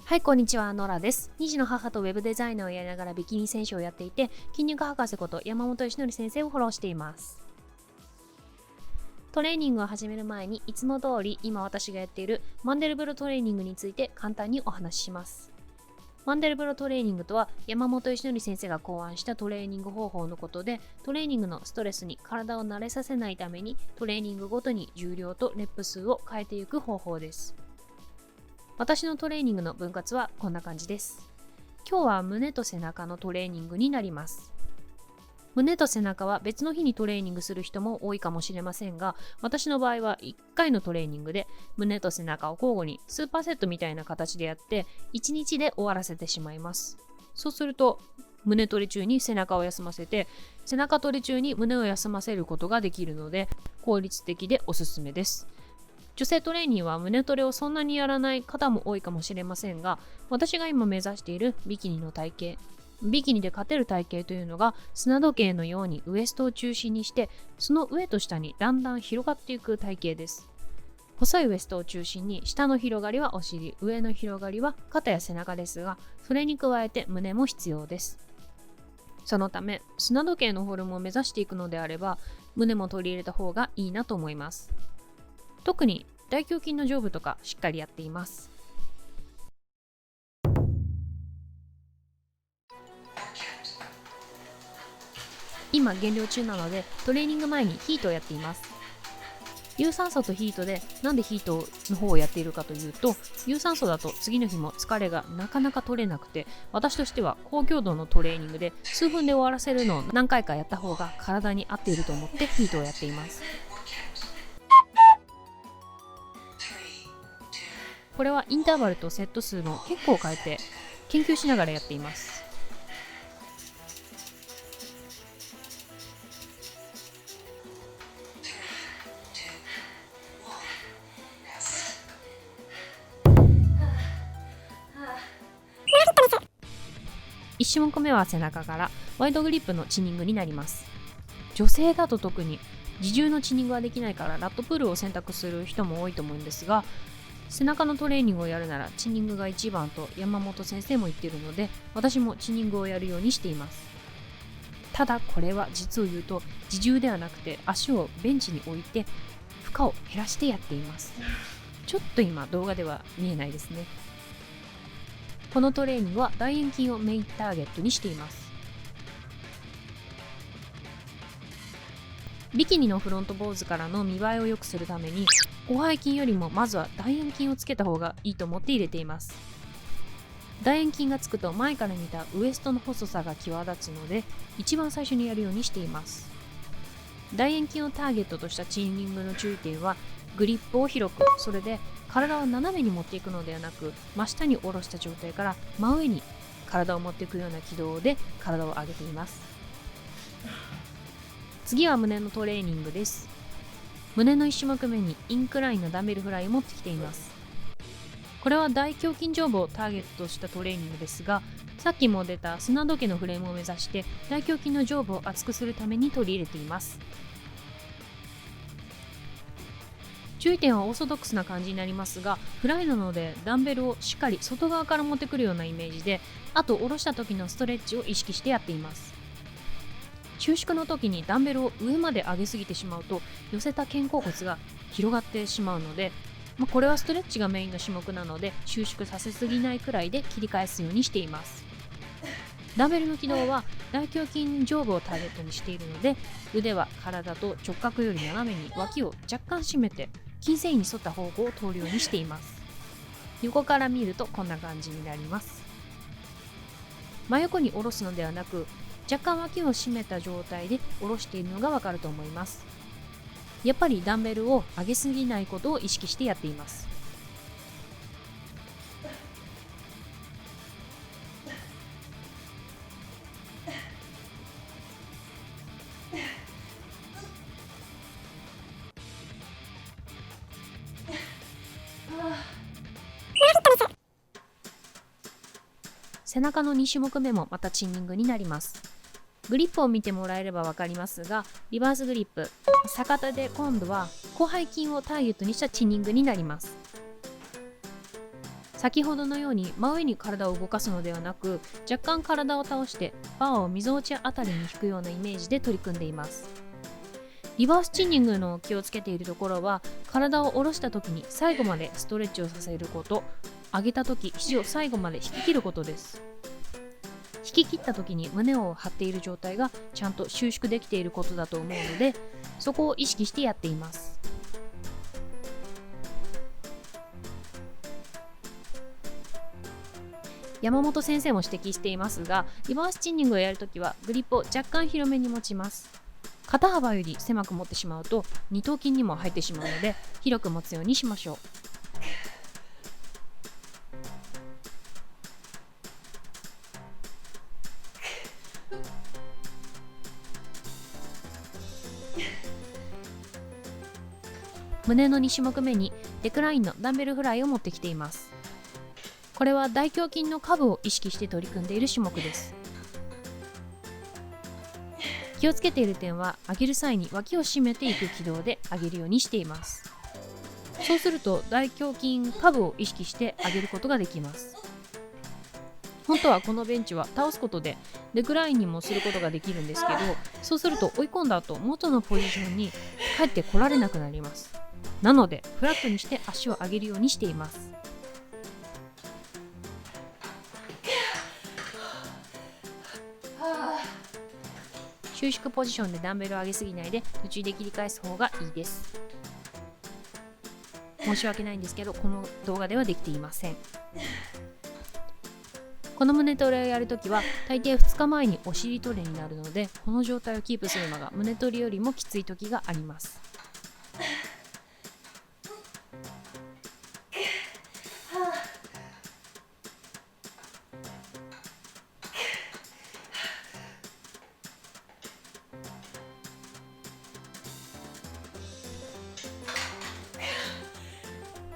はい、こんにちは、ノラです。2児の母とウェブデザイナーをやりながらビキニ選手をやっていて、筋肉博士こと山本義則先生をフォローしています。トレーニングを始める前に、いつも通り今私がやっているマンデルブロトレーニングについて簡単にお話しします。マンデルブロトレーニングとは山本義則先生が考案したトレーニング方法のことで、トレーニングのストレスに体を慣れさせないためにトレーニングごとに重量とレップ数を変えていく方法です。私のトレーニングの分割はこんな感じです。今日は胸と背中のトレーニングになります。胸と背中は別の日にトレーニングする人も多いかもしれませんが、私の場合は1回のトレーニングで胸と背中を交互にスーパーセットみたいな形でやって1日で終わらせてしまいます。そうすると胸トレ中に背中を休ませて、背中トレ中に胸を休ませることができるので効率的でおすすめです。女性トレーニーは胸トレをそんなにやらない方も多いかもしれませんが、私が今目指しているビキニの体型、ビキニで勝てる体型というのが砂時計のようにウエストを中心にして、その上と下にだんだん広がっていく体型です。細いウエストを中心に下の広がりはお尻、上の広がりは肩や背中ですが、それに加えて胸も必要です。そのため砂時計のフォルムを目指していくのであれば、胸も取り入れた方がいいなと思います。特に大胸筋の上部とかしっかりやっています。今減量中なのでトレーニング前にヒートをやっています。有酸素とヒートでなんでヒートの方をやっているかというと、有酸素だと次の日も疲れがなかなか取れなくて、私としては高強度のトレーニングで数分で終わらせるのを何回かやった方が体に合っていると思ってヒートをやっています。これはインターバルとセット数も結構変えて研究しながらやっています。1種目目は背中からワイドグリップのチニングになります。女性だと特に自重のチニングはできないからラットプルを選択する人も多いと思うんですが、背中のトレーニングをやるならチニングが一番と山本先生も言っているので、私もチニングをやるようにしています。ただこれは実を言うと自重ではなくて足をベンチに置いて負荷を減らしてやっています。ちょっと今動画では見えないですね。このトレーニングは大円筋をメインターゲットにしています。ビキニのフロントポーズからの見栄えを良くするために、広背筋よりもまずは大円筋をつけた方がいいと思って入れています。大円筋がつくと前から見たウエストの細さが際立つので、一番最初にやるようにしています。大円筋をターゲットとしたチーニングの注意点は、グリップを広く、それで体を斜めに持っていくのではなく、真下に下ろした状態から真上に体を持っていくような軌道で体を上げています。次は胸のトレーニングです。胸の1種目目にインクラインのダンベルフライを持ってきています。これは大胸筋上部をターゲットとしたトレーニングですが、さっきも出た砂時計のフレームを目指して大胸筋の上部を厚くするために取り入れています。注意点はオーソドックスな感じになりますが、フライなのでダンベルをしっかり外側から持ってくるようなイメージで、あと下ろした時のストレッチを意識してやっています。収縮の時にダンベルを上まで上げすぎてしまうと寄せた肩甲骨が広がってしまうので、これはストレッチがメインの種目なので収縮させすぎないくらいで切り返すようにしています。ダンベルの軌道は大胸筋上部をターゲットにしているので、腕は体と直角より斜めに脇を若干締めて筋繊維に沿った方向を通るようにしています。横から見るとこんな感じになります。真横に下ろすのではなく、若干脇を締めた状態で下ろしているのがわかると思います。やっぱりダンベルを上げすぎないことを意識してやっています。背中の2種目目もまたチンニングになります。グリップを見てもらえれば分かりますが、リバースグリップ、逆手で今度は広背筋をターゲットにしたチンニングになります。先ほどのように真上に体を動かすのではなく、若干体を倒してバーをみぞおちあたりに引くようなイメージで取り組んでいます。リバースチンニングの気をつけているところは、体を下ろした時に最後までストレッチをさせること、上げた時肘を最後まで引き切ることです。引き切った時に胸を張っている状態がちゃんと収縮できていることだと思うので、そこを意識してやっています。山本先生も指摘していますが、リバースチンニングをやるときはグリップを若干広めに持ちます。肩幅より狭く持ってしまうと二頭筋にも入ってしまうので、広く持つようにしましょう。胸の2種目目にデクラインのダンベルフライを持ってきています。これは大胸筋の下部を意識して取り組んでいる種目です。気をつけている点は、上げる際に脇を締めていく軌道で上げるようにしています。そうすると大胸筋下部を意識して上げることができます。本当はこのベンチは倒すことでデクラインにもすることができるんですけど、そうすると追い込んだ後元のポジションに帰ってこられなくなります。なのでフラットにして足を上げるようにしています。収縮ポジションでダンベルを上げすぎないで途中で切り返す方がいいです。申し訳ないんですけど、この動画ではできていません。この胸トレをやるときは大抵2日前にお尻トレになるので、この状態をキープするのが胸トレよりもきつい時があります。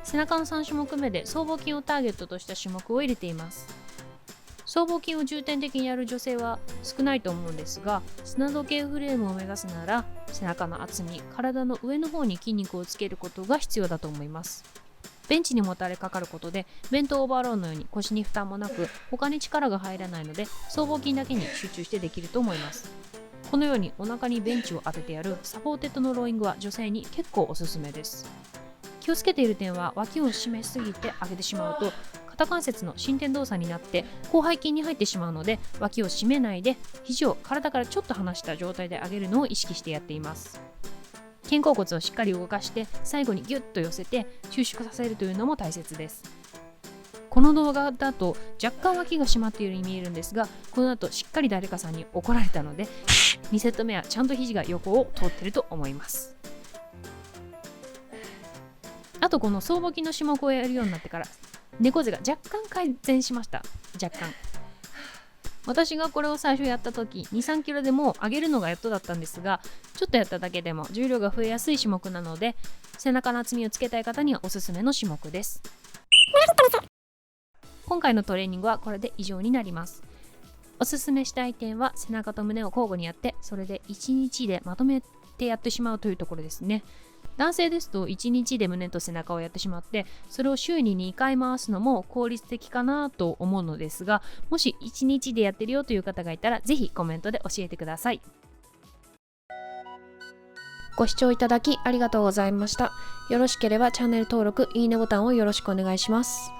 背中の3種目目で僧帽筋をターゲットとした種目を入れています。僧帽筋を重点的にやる女性は少ないと思うんですが、砂時計フレームを目指すなら背中の厚み、体の上の方に筋肉をつけることが必要だと思います。ベンチにもたれかかることでベントオーバーローのように腰に負担もなく、他に力が入らないので僧帽筋だけに集中してできると思います。このようにお腹にベンチを当ててやるサポーテッドのローイングは女性に結構おすすめです。気をつけている点は、脇を締めすぎて上げてしまうと肩関節の伸展動作になって広背筋に入ってしまうので、脇を締めないで肘を体からちょっと離した状態で上げるのを意識してやっています。肩甲骨をしっかり動かして最後にギュッと寄せて収縮させるというのも大切です。この動画だと若干脇が締まっているように見えるんですが、この後しっかり誰かさんに怒られたので2セット目はちゃんと肘が横を通ってると思います。あとこの僧帽筋の種目をやるようになってから猫背が若干改善しました。若干。私がこれを最初やった時 2,3 キロでもう上げるのがやっとだったんですが、ちょっとやっただけでも重量が増えやすい種目なので、背中の厚みをつけたい方にはおすすめの種目です。今回のトレーニングはこれで以上になります。おすすめしたい点は、背中と胸を交互にやってそれで1日でまとめてやってしまうというところですね。男性ですと1日で胸と背中をやってしまって、それを週に2回回すのも効率的かなと思うのですが、もし1日でやってるよという方がいたらぜひコメントで教えてください。ご視聴いただきありがとうございました。よろしければチャンネル登録、いいねボタンをよろしくお願いします。